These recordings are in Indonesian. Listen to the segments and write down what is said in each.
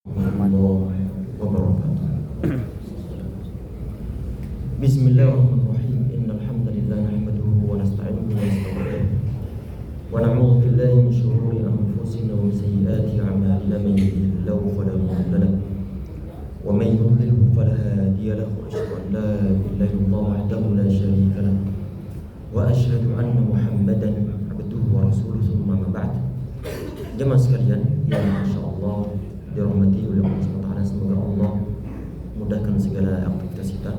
warahmatullahi wabarakatuh. Bismillahirrahmanirrahim. Innal hamdalillah nahmaduhu wa nasta'inuhu wa nastaghfiruh wa na'udzu billahi min shururi anfusina wa min sayyiati a'malina. Man yahdihillahu fala mudilla lahu wa man yudlil fala hadiya lahu. Asyhadu an la ilaha illallah wahdahu la syarika lahu wa asyhadu anna Muhammadan abduhu wa rasuluhu. Tsumma ma ba'd. Jemaah sekalian yang insyaallah dirahmati oleh Allah SWT, semoga Allah mudahkan segala aktivitas kita.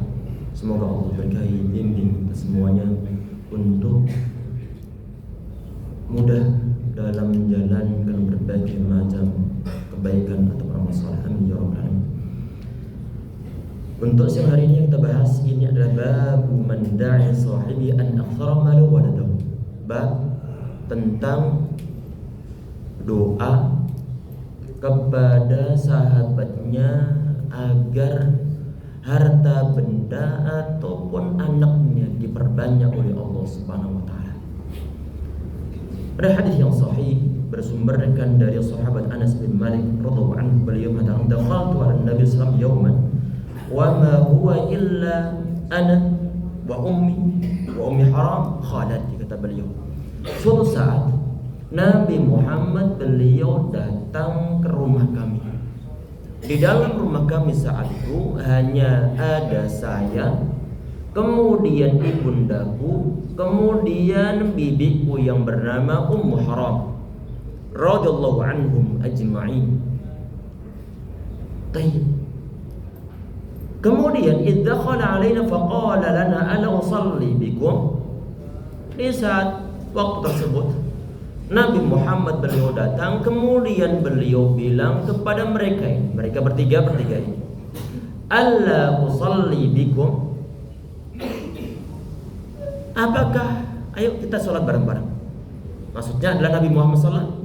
Semoga Allah berkahi bimbing kita semuanya untuk mudah dalam menjalankan berbagai macam kebaikan atau amal saleh. Amin ya rabbal alamin. Untuk siang hari ini yang kita bahas ini adalah babu man da'i sahibi an aktsara malu waladahu. Bab tentang doa kepada sahabatnya agar harta benda ataupun anaknya diperbanyak oleh Allah Subhanahu wa taala. Ada hadis yang sahih bersumberkan dari sahabat Anas bin Malik radhiyallahu anhu, beliau mengatakan, "Dakhaltu 'ala Nabi sallallahu alaihi wasallam yawman wa ma huwa illa ana wa ummi haram khalati," kata beliau. Suatu saat Nabi Muhammad beliau datang ke rumah kami. Di dalam rumah kami saat itu hanya ada saya, kemudian ibundaku, kemudian bibiku yang bernama Ummu Haram radhiyallahu anhum ajma'in. Tayyib. Kemudian idza khala alaina faqala lana ala usalli bikum. Di saat waktu tersebut Nabi Muhammad beliau datang, kemudian beliau bilang kepada mereka bertiga ini, "Alla usalli bikum?" Apakah ayo kita sholat bareng-bareng? Maksudnya adalah Nabi Muhammad SAW,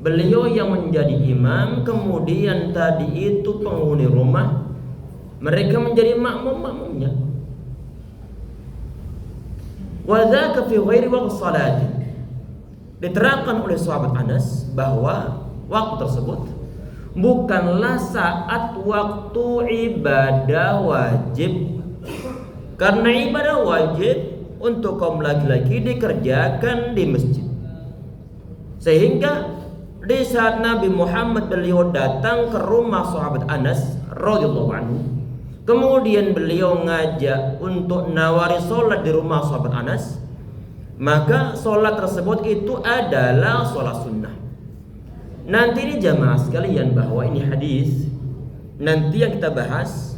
beliau yang menjadi imam, kemudian tadi itu penghuni rumah, mereka menjadi makmum-makmumnya. Wa dzaka fi ghairi waqti salati. Diterangkan oleh sahabat Anas bahwa waktu tersebut bukanlah saat waktu ibadah wajib, karena ibadah wajib untuk kaum laki-laki dikerjakan di masjid. Sehingga di saat Nabi Muhammad beliau datang ke rumah sahabat Anas radhiyallahu anhu, kemudian beliau ngajak untuk nawari sholat di rumah sahabat Anas, maka sholat tersebut itu adalah sholat sunnah. Nanti ini jamaah sekalian bahwa ini hadis nanti yang kita bahas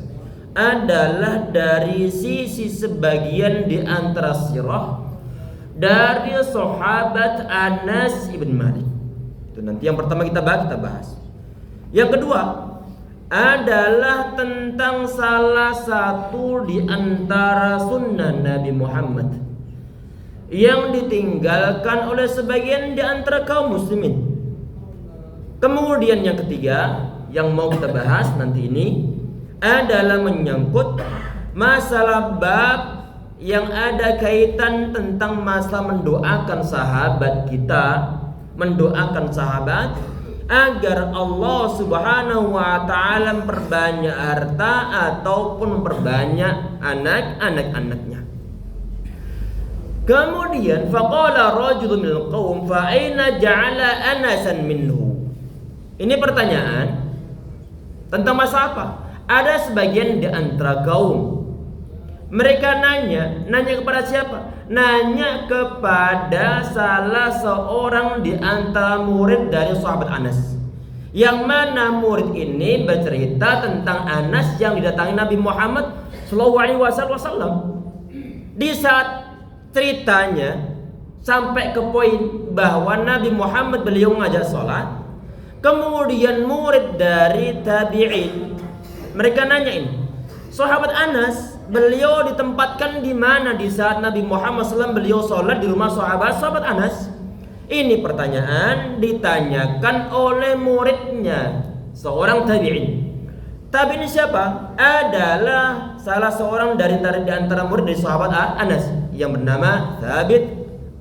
adalah dari sisi sebagian di antara sirah dari sahabat Anas ibn Malik. Itu nanti yang pertama kita bahas. Yang kedua adalah tentang salah satu di antara sunnah Nabi Muhammad yang ditinggalkan oleh sebagian di antara kaum muslimin. Kemudian yang ketiga yang mau kita bahas nanti ini adalah menyangkut masalah bab yang ada kaitan tentang masalah mendoakan sahabat kita, mendoakan sahabat agar Allah Subhanahu wa taala memperbanyak harta ataupun memperbanyak anak-anaknya. Kemudian faqala rajulun minal qaum fa aina ja'ala anasan minhu. Ini pertanyaan tentang masalah apa? Ada sebagian di antara kaum, mereka nanya kepada siapa? Nanya kepada salah seorang di antara murid dari sahabat Anas. Yang mana murid ini bercerita tentang Anas yang didatangi Nabi Muhammad sallallahu alaihi wasallam. Di saat ceritanya sampai ke poin bahwa Nabi Muhammad beliau ngajak sholat, kemudian murid dari tabi'in mereka nanya ini, sahabat Anas beliau ditempatkan di mana di saat Nabi Muhammad SAW beliau sholat di rumah sahabat Anas? Ini pertanyaan ditanyakan oleh muridnya, seorang tabi'in. Tabi'in siapa? Adalah salah seorang dari antara murid dari sahabat Anas yang bernama Thabit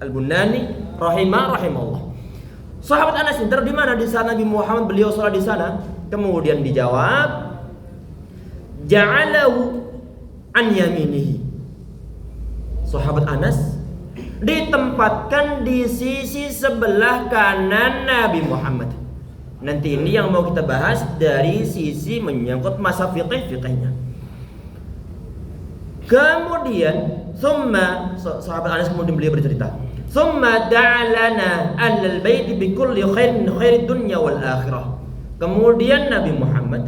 Al-Bunani rahimahullah. Sahabat Anas ini taruh di mana di sana Nabi Muhammad beliau sholat di sana? Kemudian dijawab, ja'alahu an yaminihi. Sahabat Anas ditempatkan di sisi sebelah kanan Nabi Muhammad. Nanti ini yang mau kita bahas dari sisi menyangkut masa fikihnya. Kemudian sahabat Anas kemudian beliau bercerita, "Tsumma da'alana ahlal bait bi kulli khairin khairid dunya wal akhirah." Kemudian Nabi Muhammad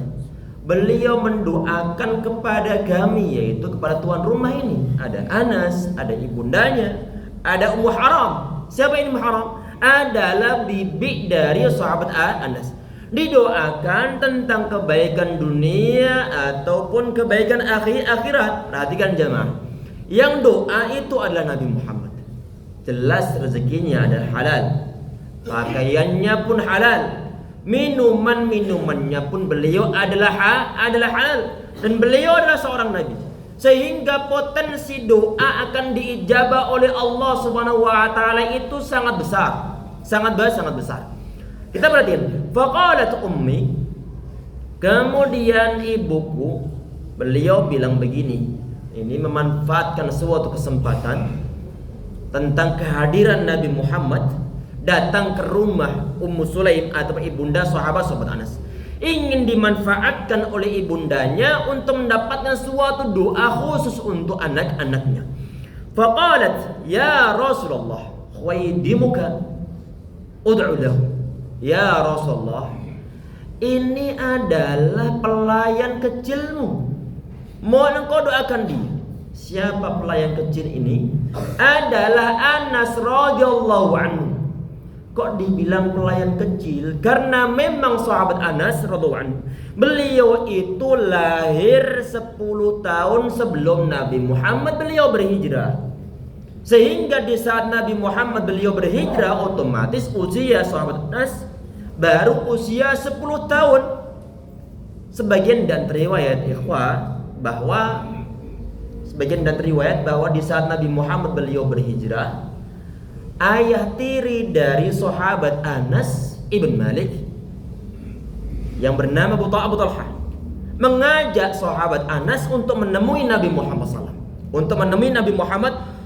beliau mendoakan kepada kami, yaitu kepada tuan rumah ini. Ada Anas, ada ibundanya, ada Ummu Haram. Siapa ini Ummu Haram? Adalah bibi dari sahabat Anas. Didoakan tentang kebaikan dunia ataupun kebaikan akhirat. Perhatikan jemaah, yang doa itu adalah Nabi Muhammad. Jelas rezekinya adalah halal, pakaiannya pun halal, minumannya pun beliau adalah halal, dan beliau adalah seorang nabi, sehingga potensi doa akan diijabah oleh Allah Subhanahu wa taala itu sangat besar. Kita perhatikan, faqalat ummi, kemudian ibuku, beliau bilang begini, ini memanfaatkan suatu kesempatan tentang kehadiran Nabi Muhammad datang ke rumah Ummu Sulaim atau ibunda sahabat Anas, ingin dimanfaatkan oleh ibundanya untuk mendapatkan suatu doa khusus untuk anak-anaknya. Faqalat, ya Rasulullah, khaydimuka ud'u lahu. Ya Rasulullah, ini adalah pelayan kecilmu, mohon engkau doakan dia. Siapa pelayan kecil ini? Adalah Anas radhiyallahu anhu. Kok dibilang pelayan kecil? Karena memang sahabat Anas radhiyallahu anhu, beliau itu lahir 10 tahun sebelum Nabi Muhammad beliau berhijrah. Sehingga di saat Nabi Muhammad beliau berhijrah, otomatis usia sahabat Anas baru usia 10 tahun. Sebagian dan riwayat bahwa di saat Nabi Muhammad beliau berhijrah, ayah tiri dari sahabat Anas ibn Malik yang bernama Abu Talha mengajak sahabat Anas untuk menemui Nabi Muhammad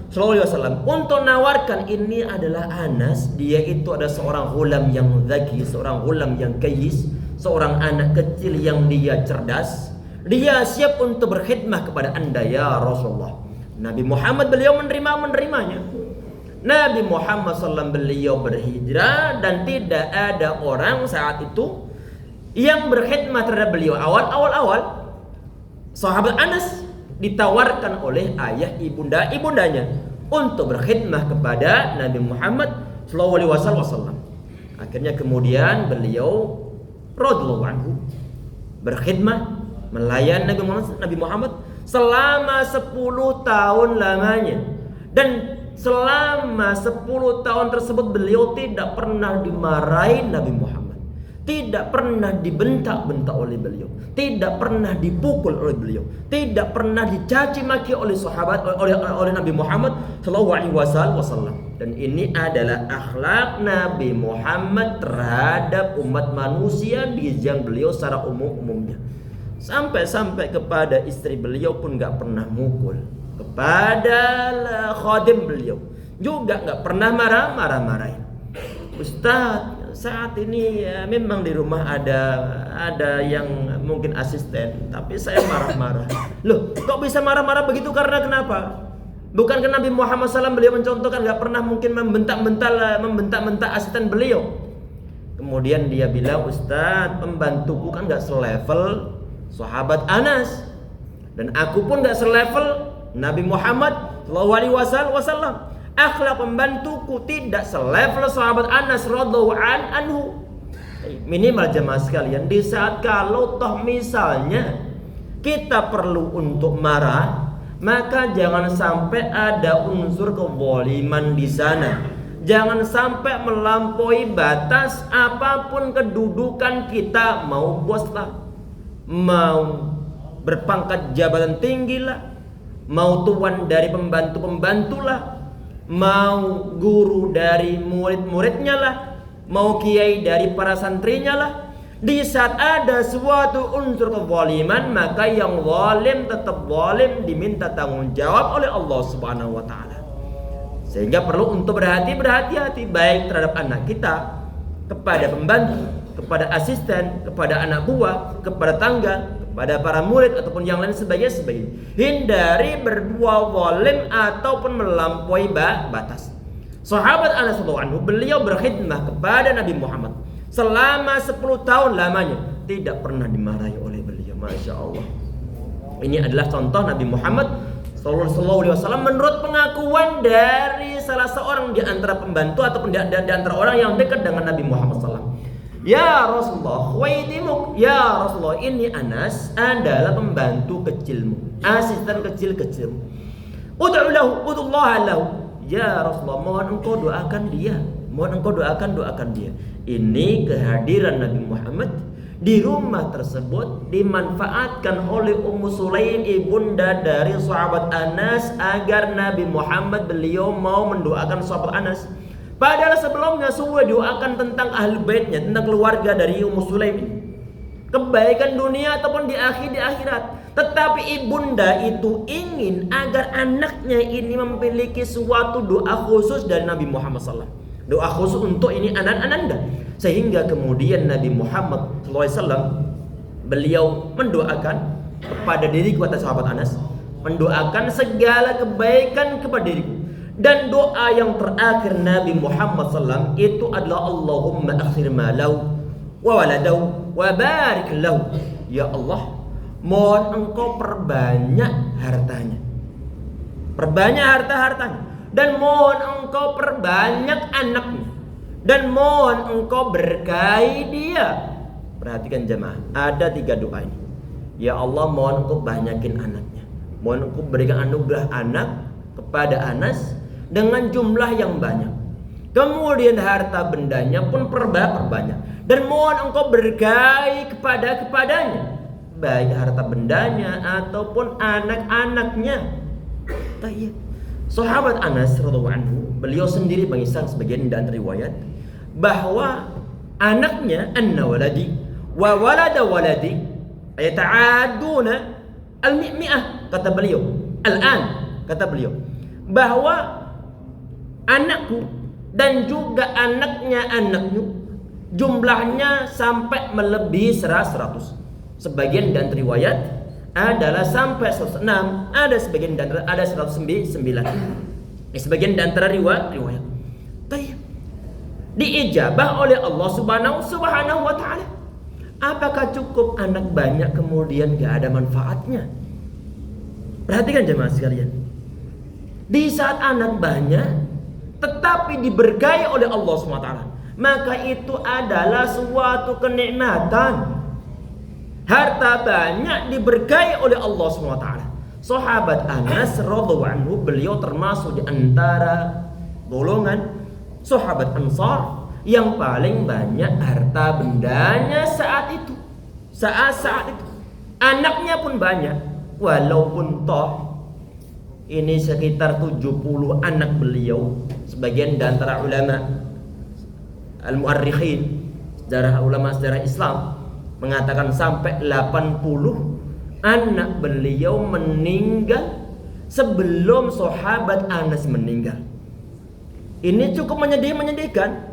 SAW, untuk nawarkan, ini adalah Anas, dia itu ada seorang ghulam yang zaki, seorang ghulam yang kayis, seorang anak kecil yang dia cerdas. Dia siap untuk berkhidmah kepada anda ya Rasulullah. Nabi Muhammad beliau menerimanya. Nabi Muhammad SAW beliau berhijrah dan tidak ada orang saat itu yang berkhidmah terhadap beliau. Awal sahabat Anas ditawarkan oleh ayah ibundanya untuk berkhidmah kepada Nabi Muhammad SAW. Akhirnya kemudian beliau radhiyallahu anhu berkhidmah melayan Nabi Muhammad selama 10 tahun lamanya. Dan selama 10 tahun tersebut beliau tidak pernah dimarahi Nabi Muhammad, tidak pernah dibentak-bentak oleh beliau, tidak pernah dipukul oleh beliau, tidak pernah dicaci maki oleh Nabi Muhammad sallallahu alaihi wasallam. Dan ini adalah akhlak Nabi Muhammad terhadap umat manusia di zaman beliau secara umumnya. Sampai kepada istri beliau pun gak pernah mukul, kepada khadim beliau juga gak pernah marah-marahin. Ustaz, saat ini ya, memang di rumah ada yang mungkin asisten, tapi saya marah-marah. Loh, kok bisa marah-marah begitu? Karena kenapa? Bukankah Nabi Muhammad SAW beliau mencontohkan gak pernah mungkin membentak-bentak asisten beliau? Kemudian dia bilang, Ustaz, pembantuku kan gak selevel sahabat Anas, dan aku pun gak selevel Nabi Muhammad sallallahu alaihi wasallam. Akhlak pembantuku tidak selevel sahabat Anas radhiyallahu anhu. Minimal jemaah sekalian, di saat kalau toh misalnya kita perlu untuk marah, maka jangan sampai ada unsur kezaliman di sana. Jangan sampai melampaui batas. Apapun kedudukan kita, mau bos lah, mau berpangkat jabatan tinggi lah, mau tuan dari pembantu-pembantu lah, mau guru dari murid-muridnya lah, mau kiai dari para santrinya lah, Di saat ada suatu unsur kezaliman, maka yang zalim tetap zalim, diminta tanggung jawab oleh Allah Subhanahu wa taala. Sehingga perlu untuk berhati-hati baik terhadap anak kita, kepada pembantu, kepada asisten, kepada anak buah, kepada tangga, kepada para murid ataupun yang lain sebagainya. Hindari berbuat zalim ataupun melampaui batas. Sahabat Anas radhiyallahu anhu, beliau berkhidmah kepada Nabi Muhammad selama 10 tahun lamanya, tidak pernah dimarahi oleh beliau. Masya Allah. Ini adalah contoh Nabi Muhammad sallallahu alaihi wasallam menurut pengakuan dari salah seorang di antara pembantu ataupun di antara orang yang dekat dengan Nabi Muhammad SAW. Ya Rasulullah, khuwaidimuk. Ya Rasulullah, ini Anas adalah pembantu kecilmu, asisten kecilmu. Ud'u lahu, ud'ullaha lahu. Ya Rasulullah, mohon engkau doakan dia. Mohon engkau doakan dia. Ini kehadiran Nabi Muhammad di rumah tersebut dimanfaatkan oleh Ummu Sulaim, ibunda dari sahabat Anas, agar Nabi Muhammad beliau mau mendoakan sahabat Anas. Padahal sebelumnya sudah doakan tentang ahli baitnya, tentang keluarga dari Ummu Sulaim, kebaikan dunia ataupun di akhirat. Tetapi ibunda itu ingin agar anaknya ini memiliki suatu doa khusus dari Nabi Muhammad SAW. Doa khusus untuk ini anak-ananda. Sehingga kemudian Nabi Muhammad SAW beliau mendoakan kepada diriku, kata sahabat Anas, mendoakan segala kebaikan kepada diriku. Dan doa yang terakhir Nabi Muhammad SAW itu adalah Allahumma akhir malau wa waladau wa barik lahu. Ya Allah, mohon engkau perbanyak hartanya, perbanyak harta-hartanya, dan mohon engkau perbanyak anaknya, dan mohon engkau berkahi dia. Perhatikan jemaah, ada 3 doa ini. Ya Allah, mohon engkau banyakin anaknya, mohon engkau berikan anugerah anak kepada Anas dengan jumlah yang banyak. Kemudian harta bendanya pun perbanyak, dan mohon engkau berkahi kepadanya, baik harta bendanya ataupun anak-anaknya. Tayyib. Sahabat Anas radhiyallahu anhu, beliau sendiri mengisah sebagian dan riwayat bahwa anaknya, anna waladi wa walada waladi yata'aduna al-mi'ah, kata beliau. Kata beliau bahwa anakku dan juga anaknya jumlahnya sampai melebihi 100. Sebagian dan riwayat adalah sampai 106, ada sebagian dan ada 109. Sebagian dan antara riwayat. Baik. Diijabah oleh Allah Subhanahu wa taala. Apakah cukup anak banyak kemudian gak ada manfaatnya? Perhatikan jemaah sekalian. Di saat anak banyak tetapi diberkahi oleh Allah Subhanahu wa taala, maka itu adalah suatu kenikmatan. Harta banyak diberkahi oleh Allah SWT. Sahabat Anas radhiyallahu anhu, beliau termasuk di antara golongan sahabat Ansar yang paling banyak harta bendanya saat itu. Saat itu. Anaknya pun banyak. Walaupun toh ini sekitar 70 anak beliau. Sebagian di antara ulama al-mu'arrikhin, ulama sejarah Islam, mengatakan sampai 80 anak beliau meninggal sebelum sahabat Anas meninggal. Ini cukup menyedihkan.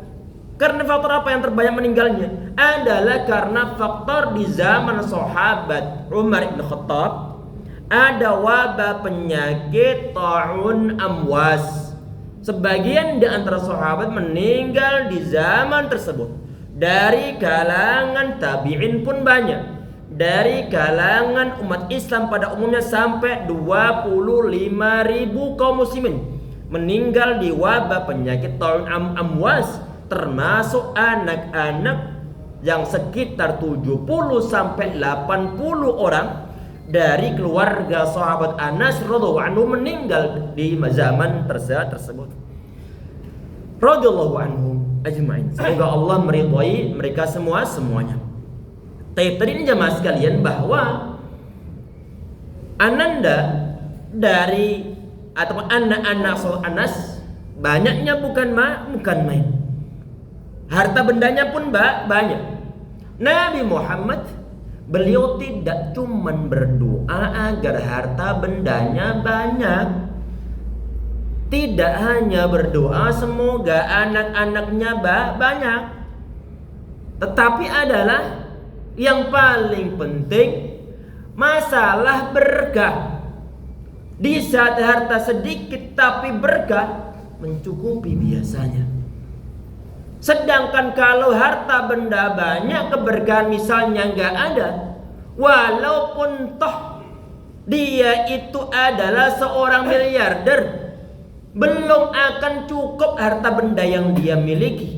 Karena faktor apa yang terbanyak meninggalnya? Adalah karena faktor di zaman sahabat Umar ibn Khattab ada wabah penyakit ta'un amwas. Sebagian di antara sahabat meninggal di zaman tersebut. Dari kalangan tabi'in pun banyak. Dari kalangan umat Islam pada umumnya sampai 25.000 kaum muslimin meninggal di wabah penyakit ta'un amwas, termasuk anak-anak yang sekitar 70 sampai 80 orang dari keluarga sahabat Anas radhiyallahu anhu meninggal di zaman tersebut. Radhiyallahu anhum ajma'in. Semoga Allah meridhai mereka semuanya. Tadi ini jemaah sekalian, bahwa ananda dari ataupun anak-anak sahabat Anas banyaknya bukan main. Harta bendanya pun banyak. Nabi Muhammad, beliau tidak cuma berdoa agar harta bendanya banyak. Tidak hanya berdoa semoga anak-anaknya banyak, tetapi adalah yang paling penting masalah berkah. Di saat harta sedikit tapi berkah mencukupi biasanya. Sedangkan kalau harta benda banyak keberkahan misalnya nggak ada, walaupun toh dia itu adalah seorang miliarder, belum akan cukup harta benda yang dia miliki.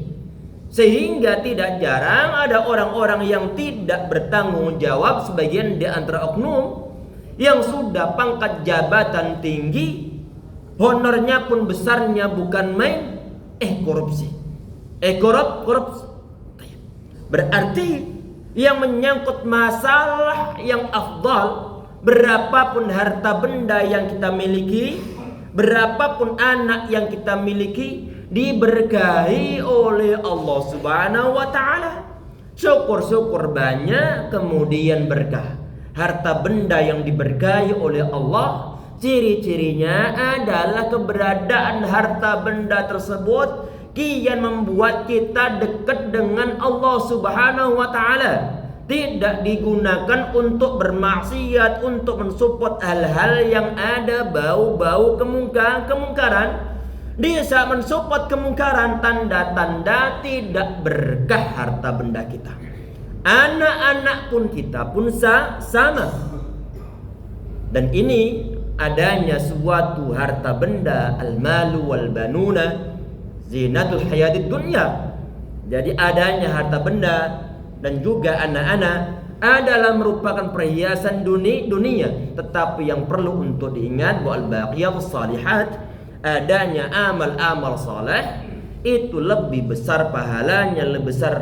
Sehingga tidak jarang ada orang-orang yang tidak bertanggung jawab, sebagian di antara oknum yang sudah pangkat jabatan tinggi, honornya pun besarnya bukan main, korupsi. Korupsi. Berarti yang menyangkut masalah yang afdal, berapapun harta benda yang kita miliki, berapapun anak yang kita miliki, diberkahi oleh Allah Subhanahu wa ta'ala. Syukur-syukur banyak, kemudian berkah. Harta benda yang diberkahi oleh Allah, ciri-cirinya adalah keberadaan harta benda tersebut kian membuat kita dekat dengan Allah Subhanahu wa ta'ala. Tidak digunakan untuk bermaksiat, untuk mensupport hal-hal yang ada bau-bau kemungkaran. Dia saat mensupport kemungkaran, tanda-tanda tidak berkah harta benda kita. Anak-anak pun kita pun sama. Dan ini adanya suatu harta benda, al-malu wal banuna zinatul hayatid dunya. Jadi adanya harta benda dan juga anak-anak adalah merupakan perhiasan dunia. Tetapi yang perlu untuk diingat bahwa al-baqiyatus salihat, adanya amal-amal saleh itu lebih besar pahalanya, lebih besar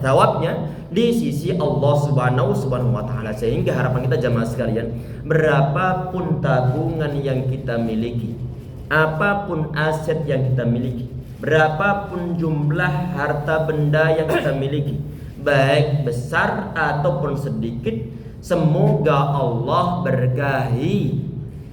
thawabnya di sisi Allah Subhanahu wa ta'ala. Sehingga harapan kita jamaah sekalian, berapapun tabungan yang kita miliki, apapun aset yang kita miliki, berapapun jumlah harta benda yang kita miliki, baik besar ataupun sedikit, semoga Allah berkahi.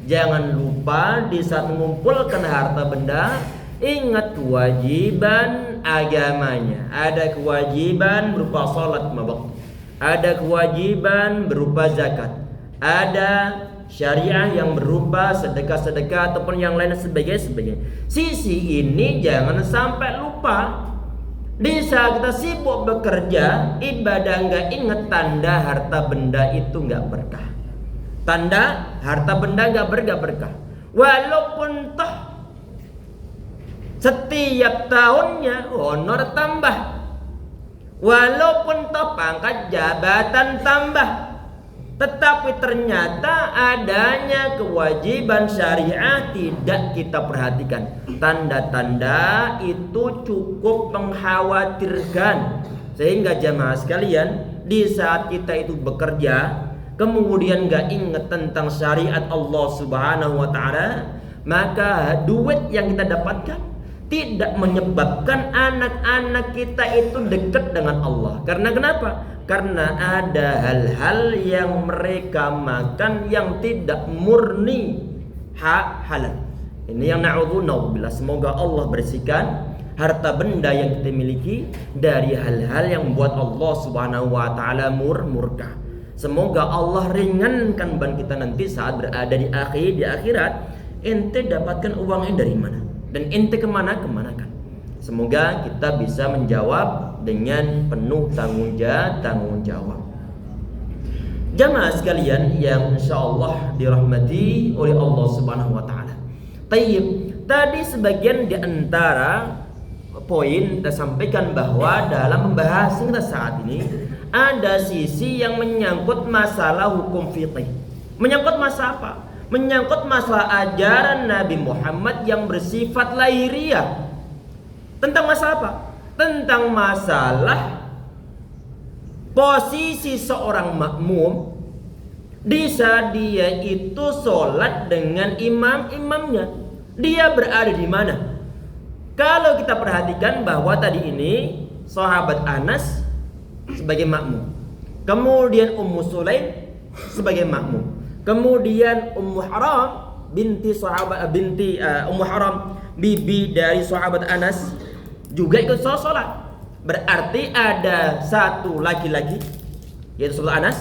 Jangan lupa di saat mengumpulkan harta benda, ingat kewajiban agamanya. Ada kewajiban berupa salat 5 waktu, ada kewajiban berupa zakat, ada syariah yang berupa sedekah-sedekah ataupun yang lain sebagainya. Sisi ini jangan sampai lupa. Di saat kita sibuk bekerja, ibadah nggak ingat, tanda harta benda itu nggak berkah. Tanda harta benda nggak berkah. Walaupun toh setiap tahunnya honor tambah, walaupun toh pangkat jabatan tambah, tetapi ternyata adanya kewajiban syariah tidak kita perhatikan. Tanda-tanda itu cukup mengkhawatirkan. Sehingga jamaah sekalian, di saat kita itu bekerja, kemudian gak ingat tentang syariat Allah Subhanahu wa ta'ala, maka duit yang kita dapatkan tidak menyebabkan anak-anak kita itu dekat dengan Allah. Karena kenapa? Karena ada hal-hal yang mereka makan yang tidak murni halal. Ini yang na'udzubillah. Semoga Allah bersihkan harta benda yang kita miliki dari hal-hal yang membuat Allah Subhanahu wa ta'ala murka. Semoga Allah ringankan beban kita nanti saat berada di akhirat. Ente dapatkan uangnya dari mana? Dan ente kemana-kan? Semoga kita bisa menjawab dengan penuh tanggung jawab. Jamaah sekalian yang insyaallah dirahmati oleh Allah Subhanahu wa ta'ala. Tayyib, tadi sebagian di antara poin kita sampaikan bahwa dalam pembahasan kita saat ini ada sisi yang menyangkut masalah hukum fiqih. Menyangkut masalah apa? Menyangkut masalah ajaran Nabi Muhammad yang bersifat lahiriah. Tentang masalah apa? Tentang masalah posisi seorang makmum di saat dia itu sholat dengan imamnya. Dia berada di mana? Kalau kita perhatikan bahwa tadi ini sahabat Anas sebagai makmum. Kemudian Ummu Sulaim sebagai makmum. Kemudian Ummu Haram binti Ummu Haram bibi dari sahabat Anas juga ikut sholat. Berarti ada satu laki-laki yaitu sahabat Anas,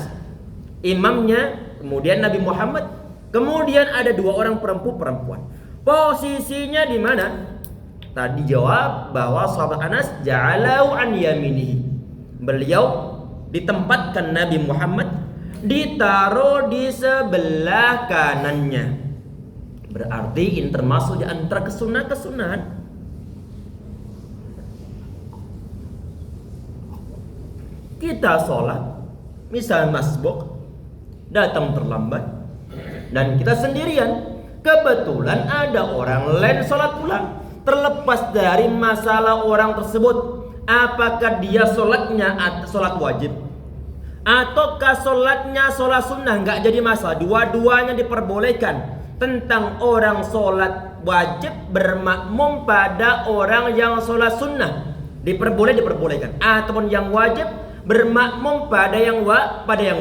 imamnya, kemudian Nabi Muhammad, kemudian ada dua orang perempuan. Posisinya di mana? Tadi jawab bahwa sahabat Anas ja'alau an yaminihi. Beliau ditempatkan Nabi Muhammad ditaruh di sebelah kanannya. Berarti ini termasuk di antara kesunahan. Kita sholat, misal masbuk, datang terlambat, dan kita sendirian. Kebetulan ada orang lain sholat pulang. Terlepas dari masalah orang tersebut, apakah dia sholatnya sholat wajib ataukah sholatnya sholat sunnah, nggak jadi masalah. Dua-duanya diperbolehkan. Tentang orang sholat wajib bermakmum pada orang yang sholat sunnah diperbolehkan, ataupun yang wajib bermakmum pada yang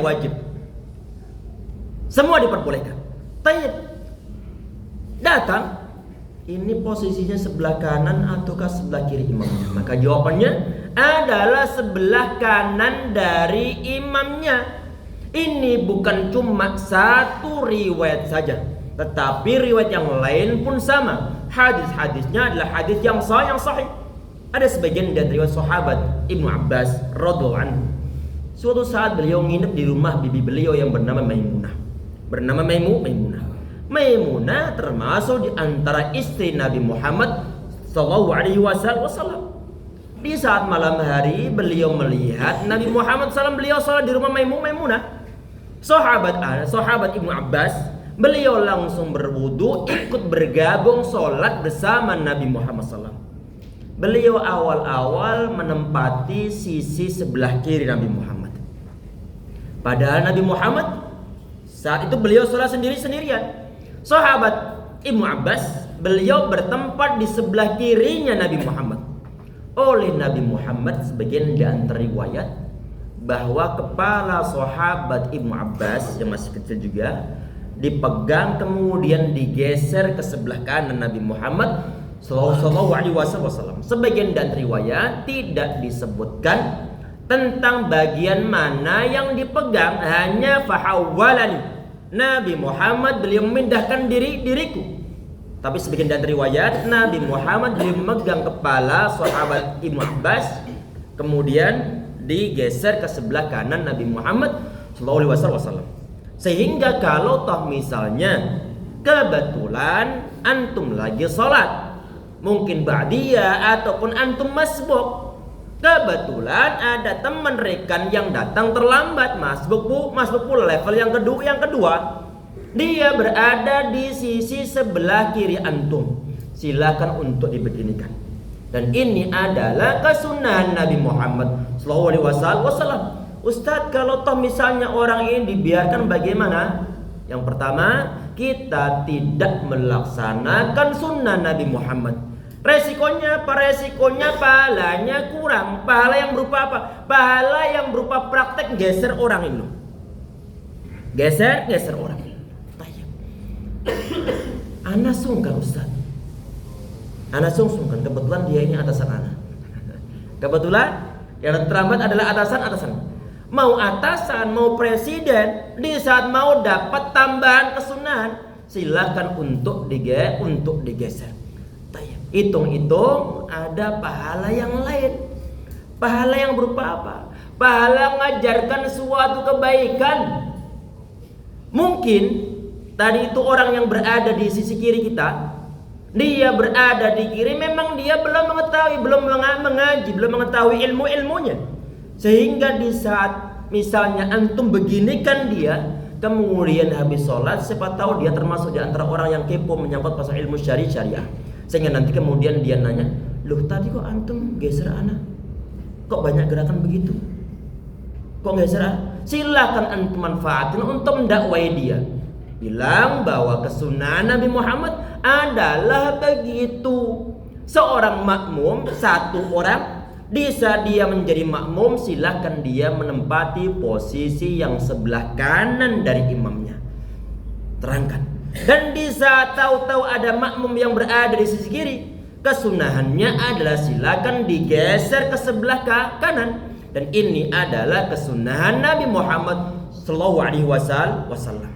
wajib, semua diperbolehkan. Tayyib, datang, ini posisinya sebelah kanan ataukah sebelah kiri imamnya? Maka jawabannya adalah sebelah kanan dari imamnya. Ini bukan cuma satu riwayat saja, tetapi riwayat yang lain pun sama. Hadis-hadisnya adalah hadis yang sahih. Ada sebagian dari riwayat sahabat Ibnu Abbas radhiyallahu anhu. Suatu saat beliau nginep di rumah bibi beliau yang bernama Maimunah. Maimunah termasuk di antara istri Nabi Muhammad sallallahu alaihi wasallam. Di saat malam hari beliau melihat Nabi Muhammad SAW beliau salat di rumah Maimunah. Sahabat Ibnu Abbas, beliau langsung berwudu ikut bergabung salat bersama Nabi Muhammad SAW. Beliau awal-awal menempati sisi sebelah kiri Nabi Muhammad. Padahal Nabi Muhammad saat itu beliau salat sendirian. Sahabat Ibnu Abbas, beliau bertempat di sebelah kirinya Nabi Muhammad. Oleh Nabi Muhammad, sebagian di antara riwayat bahwa kepala sahabat Ibnu Abbas yang masih kecil juga dipegang kemudian digeser ke sebelah kanan Nabi Muhammad sallallahu alaihi wasallam. Sebagian dan riwayat tidak disebutkan tentang bagian mana yang dipegang, hanya fahawwalani, Nabi Muhammad beliau memindahkan diriku. Tapi sebagian dari riwayat Nabi Muhammad beliau memegang kepala sahabat Ibnu Abbas kemudian digeser ke sebelah kanan Nabi Muhammad sallallahu alaihi wasallam. Sehingga kalau toh misalnya kebetulan antum lagi sholat, mungkin ba'diyah ataupun antum masbuk, kebetulan ada teman rekan yang datang terlambat, masbuk pula level yang kedua, dia berada di sisi sebelah kiri antum, silakan untuk dibeginikan. Dan ini adalah kesunahan Nabi Muhammad sallallahu alaihi wasallam. Ustadz, kalau toh misalnya orang ini dibiarkan bagaimana? Yang pertama, kita tidak melaksanakan sunnah Nabi Muhammad. Resikonya apa? Resikonya pahalanya kurang. Pahala yang berupa apa? Pahala yang berupa praktek geser orang itu. Geser orang. Ana sungkan Ustaz. Ana sungkan. Kebetulan dia ini atasan Ana. Kebetulan yang terlambat adalah atasan. Mau atasan, mau presiden, di saat mau dapat tambahan kesunahan, silakan untuk digeser. Hitung-hitung ada pahala yang lain. Pahala yang berupa apa? Pahala mengajarkan suatu kebaikan. Mungkin tadi itu orang yang berada di sisi kiri kita, dia berada di kiri, memang dia belum mengetahui, belum mengaji, belum mengetahui ilmunya. Sehingga di saat misalnya antum beginikan dia, kemudian habis sholat, siapa tahu dia termasuk di antara orang yang kepo menyangkut pasal ilmu syariah. Sehingga nanti kemudian dia nanya, loh tadi kok antum geser anak? Kok banyak gerakan begitu? Kok geser anak? Silakan antum manfaatin untuk mendakwai dia. Bilang bahwa kesunahan Nabi Muhammad adalah begitu. Seorang makmum, satu orang, Di saat dia menjadi makmum, silahkan dia menempati posisi yang sebelah kanan dari imamnya. Terangkan. Dan di saat tahu-tahu ada makmum yang berada di sisi kiri, kesunahannya adalah silakan digeser ke sebelah kanan. Dan ini adalah kesunahan Nabi Muhammad Sallallahu Alaihi Wasallam.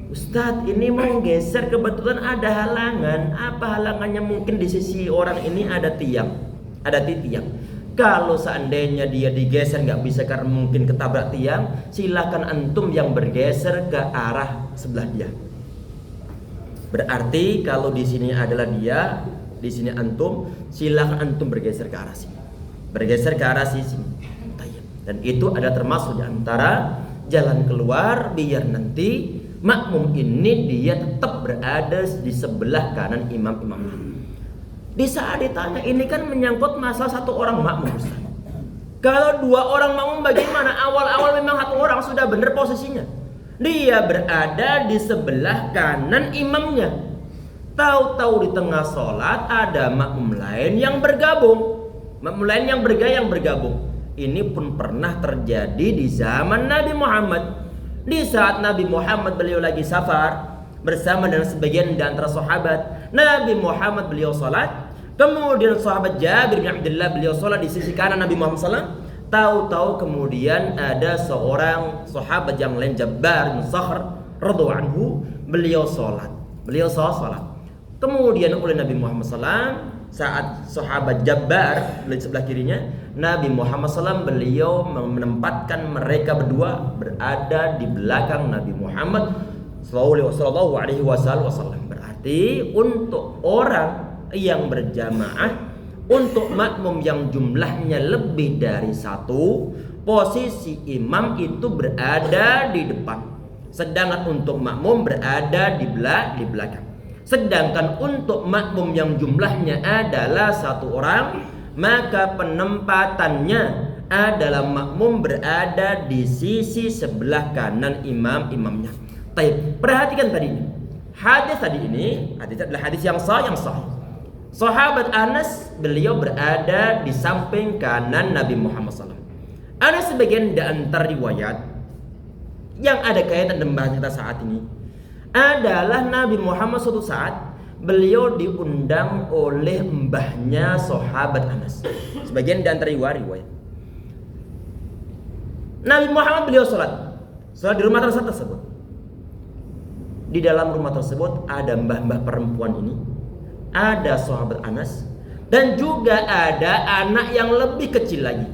Ustadz, ini mau geser kebetulan ada halangan. Apa halangannya? Mungkin di sisi orang ini ada tiang, ada tiang. Kalau seandainya dia digeser nggak bisa karena mungkin ketabrak tiang, silakan antum yang bergeser ke arah sebelah dia. Berarti kalau di sini adalah dia, di sini antum, silakan antum bergeser ke arah sini, bergeser ke arah sini. Dan itu ada termasuk di antara jalan keluar biar nanti makmum ini dia tetap berada di sebelah kanan imam-imamnya. Di saat ditanya, ini kan menyangkut masalah satu orang makmum, Ustaz. Kalau dua orang makmum bagaimana? Awal-awal memang satu orang sudah benar posisinya. Dia berada di sebelah kanan imamnya. Tahu-tahu di tengah sholat ada makmum lain yang bergabung. Makmum lain yang bergabung. Ini pun pernah terjadi di zaman Nabi Muhammad. Di saat Nabi Muhammad beliau lagi safar bersama dengan sebagian di antara sahabat, Nabi Muhammad beliau salat, kemudian sahabat Jabir bin Abdullah beliau salat di sisi kanan Nabi Muhammad SAW. Tahu-tahu kemudian ada seorang sahabat yang lain, Jabbar bin Sakhr radhiyallahu anhu, beliau salat. Kemudian oleh Nabi Muhammad SAW, saat sahabat Jabbar di sebelah kirinya, Nabi Muhammad SAW beliau menempatkan mereka berdua berada di belakang Nabi Muhammad Sallallahu Alaihi Wasallam. Berarti untuk orang yang berjamaah, untuk makmum yang jumlahnya lebih dari satu, posisi imam itu berada di depan, sedangkan untuk makmum berada di belakang. Sedangkan untuk makmum yang jumlahnya adalah satu orang, maka penempatannya adalah makmum berada di sisi sebelah kanan imamnya. Baik, perhatikan tadi ini. Hadis adalah hadis yang sahih. Sahabat Anas beliau berada di samping kanan Nabi Muhammad SAW. Ada sebagian di antara riwayat yang ada kaitan dengan bahas kita saat ini adalah Nabi Muhammad suatu saat beliau diundang oleh mbahnya sahabat Anas. Sebagian di antara riwayat Nabi Muhammad beliau sholat di rumah tersebut. Di dalam rumah tersebut ada mbah-mbah perempuan ini, ada sahabat Anas, dan juga ada anak yang lebih kecil lagi.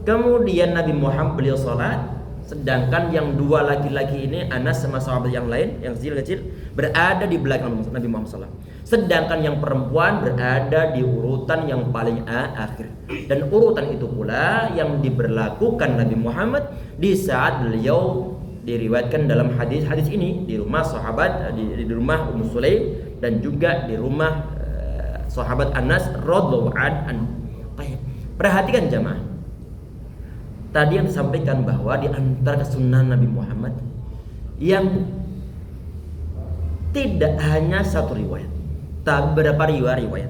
Kemudian Nabi Muhammad beliau sholat, sedangkan yang dua laki-laki ini, Anas sama sahabat yang lain yang kecil-kecil, berada di belakang Nabi Muhammad SAW. Sedangkan yang perempuan berada di urutan yang paling akhir. Dan urutan itu pula yang diberlakukan Nabi Muhammad di saat beliau diriwayatkan dalam hadis ini di rumah sahabat, di rumah Ummu Sulaim, dan juga di rumah sahabat Anas radhiyallahu anhu. Perhatikan jamaah. Tadi yang disampaikan bahwa di antara kesunahan Nabi Muhammad yang tidak hanya satu riwayat, tapi beberapa riwayat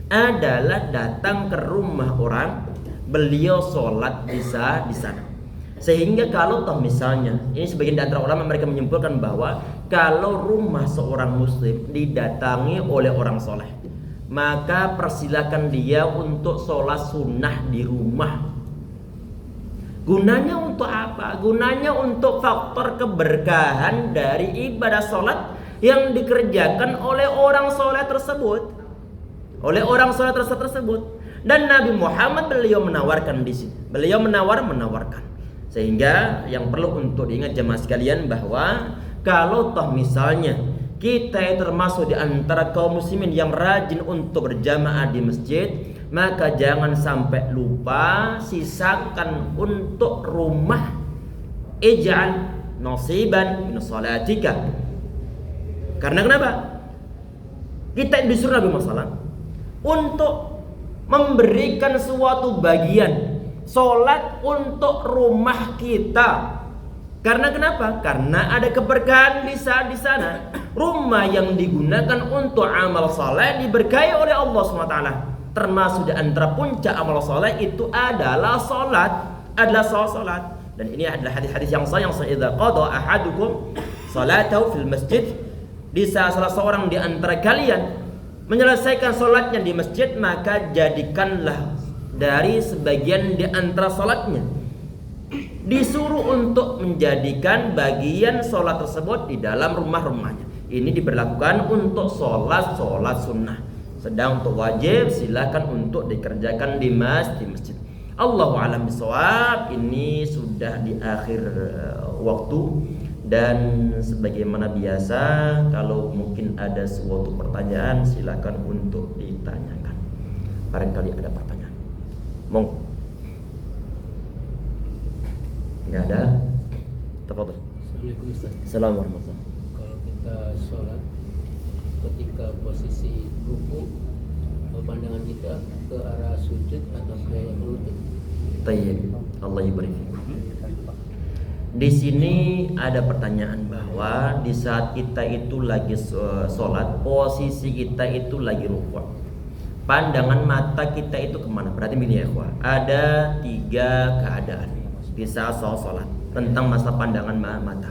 adalah datang ke rumah orang, beliau sholat di sana. Sehingga kalau toh misalnya, ini sebagian di antara ulama mereka menyimpulkan bahwa kalau rumah seorang muslim didatangi oleh orang soleh, maka persilakan dia untuk sholat sunnah di rumah. Gunanya untuk apa? Gunanya untuk faktor keberkahan dari ibadah sholat yang dikerjakan oleh orang soleh tersebut. Dan Nabi Muhammad beliau menawarkan di sini. Beliau menawarkan. Sehingga yang perlu untuk diingat jemaah sekalian bahwa kalau toh misalnya kita termasuk di antara kaum muslimin yang rajin untuk berjamaah di masjid, maka jangan sampai lupa sisakan untuk rumah. Ij'al nasiban min salatika. Karena kenapa? Kita disuruh Nabi Muhammad untuk memberikan suatu bagian salat untuk rumah kita. Karena kenapa? Karena ada keberkahan di sana. Rumah yang digunakan untuk amal saleh diberkahi oleh Allah SWT. termasuk di antara puncak amal soleh itu adalah salat. Dan ini adalah hadis-hadis yang sahih yang idza qada ahadukum salatahu fil masjid, di saat salah seorang di antara kalian menyelesaikan salatnya di masjid, maka jadikanlah dari sebagian di antara salatnya, disuruh untuk menjadikan bagian salat tersebut di dalam rumah-rumahnya. Ini diberlakukan untuk salat sunnah. Sedang untuk wajib silakan untuk dikerjakan di masjid. Allahu a'lam bishawab. Ini sudah di akhir waktu, dan sebagaimana biasa kalau mungkin ada suatu pertanyaan silakan untuk ditanyakan. Barangkali ada pertanyaan. Monggo. Enggak ada? Tafadhol. Assalamualaikum Ustaz. Assalamualaikum warahmatullahi. Kalau kita sholat ketika posisi ruku, pandangan kita ke arah sujud atau ke lutut? Tayyib. Allah yubarik fikum. Di sini ada pertanyaan bahwa di saat kita itu lagi sholat, posisi kita itu lagi rukuk, pandangan mata kita itu kemana? Berarti begini ya ikhwah, ada 3 keadaan di saat sholat tentang masa pandangan mata.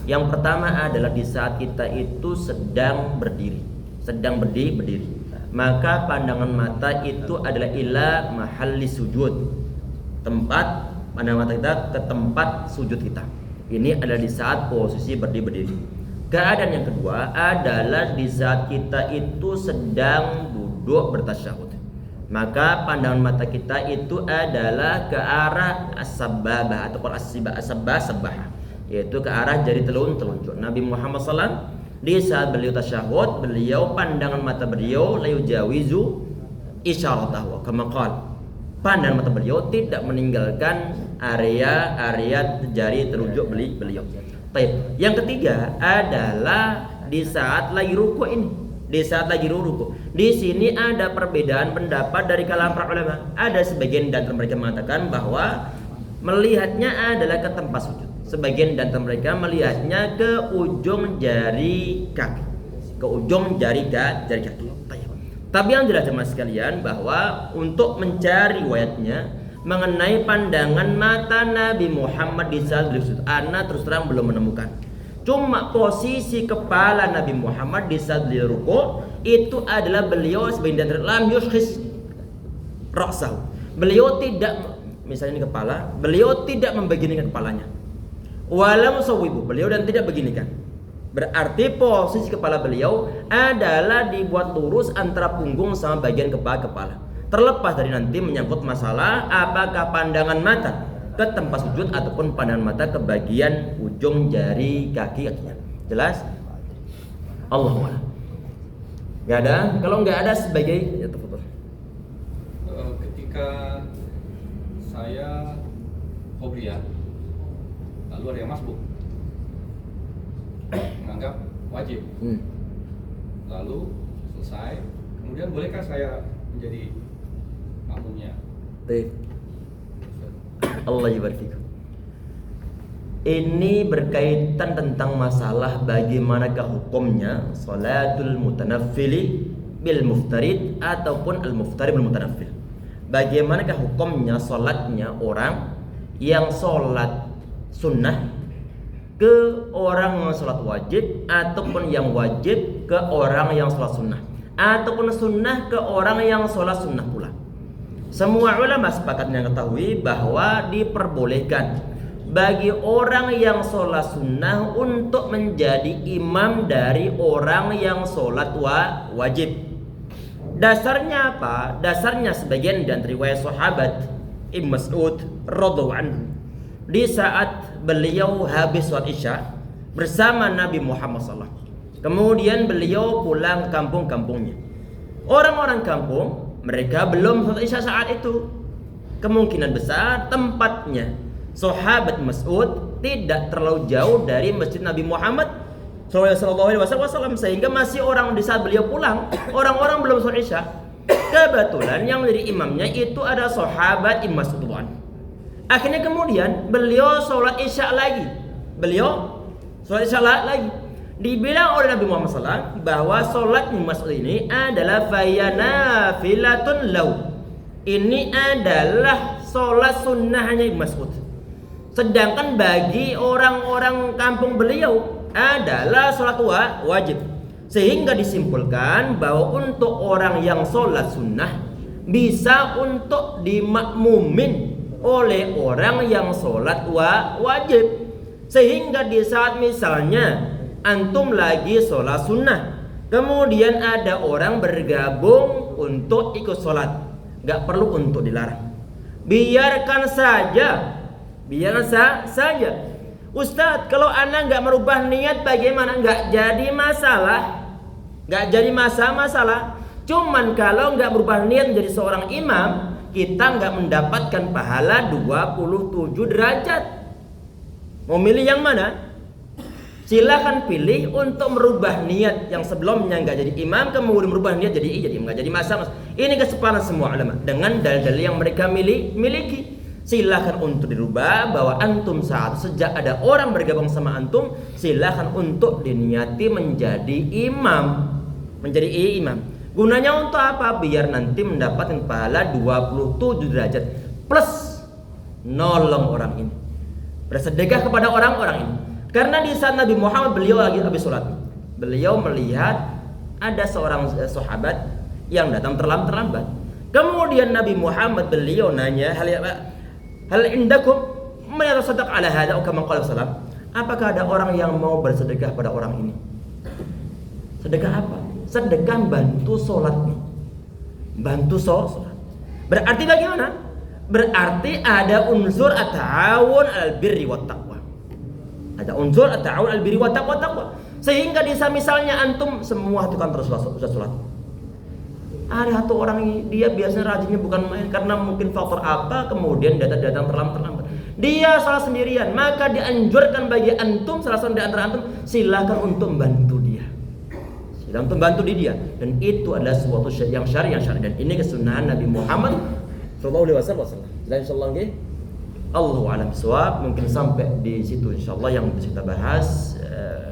Yang pertama adalah di saat kita itu sedang berdiri, maka pandangan mata itu adalah ila mahalli sujud, tempat pandangan mata kita ke tempat sujud kita. Ini adalah di saat posisi berdiri. Keadaan yang kedua adalah di saat kita itu sedang duduk bertasyahud, maka pandangan mata kita itu adalah ke arah as-sababah ataupun as-sabah, yaitu ke arah jari telunjuk. Nabi Muhammad SAW di saat beliau tasyahud, beliau pandangan mata beliau la yujawizu isyaratahu, kama qala, pandangan mata beliau tidak meninggalkan area jari telunjuk beliau. Baik. Yang ketiga adalah di saat lagi ruku ini. Di sini ada perbedaan pendapat dari kalangan para ulama. Ada sebagian dan mereka mengatakan bahwa melihatnya adalah ke tempat sujud. Sebagian dan mereka melihatnya ke ujung jari kaki. Tapi yang jelas jemaah sekalian bahwa untuk mencari riwayatnya mengenai pandangan mata Nabi Muhammad di saat beliau sujud, ana terus terang belum menemukan. Cuma posisi kepala Nabi Muhammad di saat beliau ruku itu adalah beliau sebagian dari lam yushkhis ra'sahu. Beliau tidak, misalnya ini kepala, beliau tidak membeginikan kepalanya. Walam sawibu, beliau dan tidak beginikan. Berarti posisi kepala beliau adalah dibuat lurus antara punggung sama bagian kepala. Terlepas dari nanti menyangkut masalah apakah pandangan mata ke tempat sujud ataupun pandangan mata ke bagian ujung jari kakinya. Jelas? Allahu a'lam. Enggak ada? Kalau enggak ada sebagai ya tafadhol. Ketika saya qobliyah, lalu ada yang masbuk, menganggap wajib. Lalu selesai, kemudian bolehkah saya menjadi makmumnya? Baik. Allah yubarik. Ini berkaitan tentang masalah bagaimanakah hukumnya salatul mutanaffili bil muftarid ataupun al muftarid bil mutanaffil. Bagaimanakah hukumnya salatnya orang yang salat sunnah ke orang yang salat wajib, ataupun yang wajib ke orang yang salat sunnah, ataupun sunnah ke orang yang salat sunnah pula. Semua ulama sepakat mengetahui bahwa diperbolehkan bagi orang yang sholat sunnah untuk menjadi imam dari orang yang sholat wajib. Dasarnya apa? Dasarnya sebagian dan riwayat sahabat Ibnu Mas'ud radhiyallahu anhu, di saat beliau habis sholat isya bersama Nabi Muhammad SAW, kemudian beliau pulang ke kampung-kampungnya. Orang-orang kampung mereka belum sholat isya saat itu. Kemungkinan besar tempatnya sahabat Mas'ud tidak terlalu jauh dari masjid Nabi Muhammad SAW, sehingga masih orang di saat beliau pulang, orang-orang belum sholat isya. Kebetulan yang menjadi imamnya itu ada sahabat Ibnu Mas'ud. Akhirnya kemudian beliau sholat isya lagi. Dibilang oleh Nabi Muhammad SAW bahwa sholat Ibnu Mas'ud ini adalah fayanafilatun lau. Ini adalah sholat sunnahnya Ibnu Mas'ud. Sedangkan bagi orang-orang kampung beliau adalah sholat wajib. Sehingga disimpulkan bahwa untuk orang yang sholat sunnah bisa untuk dimakmumin oleh orang yang sholat wajib. Sehingga di saat misalnya antum lagi sholat sunnah, kemudian ada orang bergabung untuk ikut sholat, gak perlu untuk dilarang. Biarkan saja. Ustadz, kalau anda gak merubah niat bagaimana? Gak jadi masalah. Cuman kalau gak berubah niat menjadi seorang imam, kita gak mendapatkan pahala 27 derajat. Mau milih yang mana? Silakan pilih untuk merubah niat yang sebelumnya nggak jadi imam, kemudian merubah niat jadi imam, nggak jadi masalah. Ini kesepakatan semua ulama dengan dalil-dalil yang mereka miliki. Silakan untuk dirubah bahwa antum sejak ada orang bergabung sama antum, silakan untuk diniati menjadi imam. Gunanya untuk apa? Biar nanti mendapatkan pahala 27 derajat plus nolong orang ini, bersedekah kepada orang-orang ini. Karena di saat Nabi Muhammad beliau lagi habis sholat, beliau melihat ada seorang sahabat yang datang terlambat. Kemudian Nabi Muhammad beliau nanya, hal indakum man yatasaddaq ala hadza atau kama qala sallam? Apakah ada orang yang mau bersedekah pada orang ini? Sedekah apa? Sedekah bantu sholatnya. Bantu sholat. Berarti bagaimana? Berarti ada unsur at-ta'awun al-birri wat taqwa. Ada unsur at-ta'awun al-birri wat taqwa. Sehingga di misalnya antum semua tukang terus sholat. Ada satu orang ini, dia biasanya rajinnya bukan main karena mungkin faktor apa, kemudian datang terlambat. Dia salah sendirian, maka dianjurkan bagi antum, salah satu di antara antum, silakan untuk membantu dia. Silakan untuk membantu dia. Dan itu adalah sesuatu yang syar'i. Dan ini kesunahan Nabi Muhammad sallallahu alaihi wasallam. Insyaallah nggih. Allahu a'lam bishawab. Mungkin sampai di situ insyaallah yang bisa kita bahas,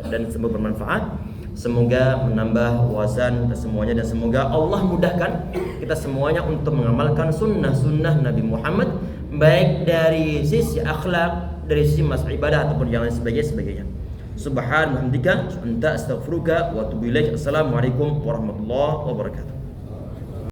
dan semoga bermanfaat. Semoga menambah wawasan kita semuanya, dan semoga Allah mudahkan kita semuanya untuk mengamalkan sunnah-sunnah Nabi Muhammad, baik dari sisi akhlak, dari sisi masalah ibadah ataupun yang lain sebagainya. Subhanallah, anta astaghfiruka wa atubu ilaik. Assalamualaikum warahmatullahi wabarakatuh.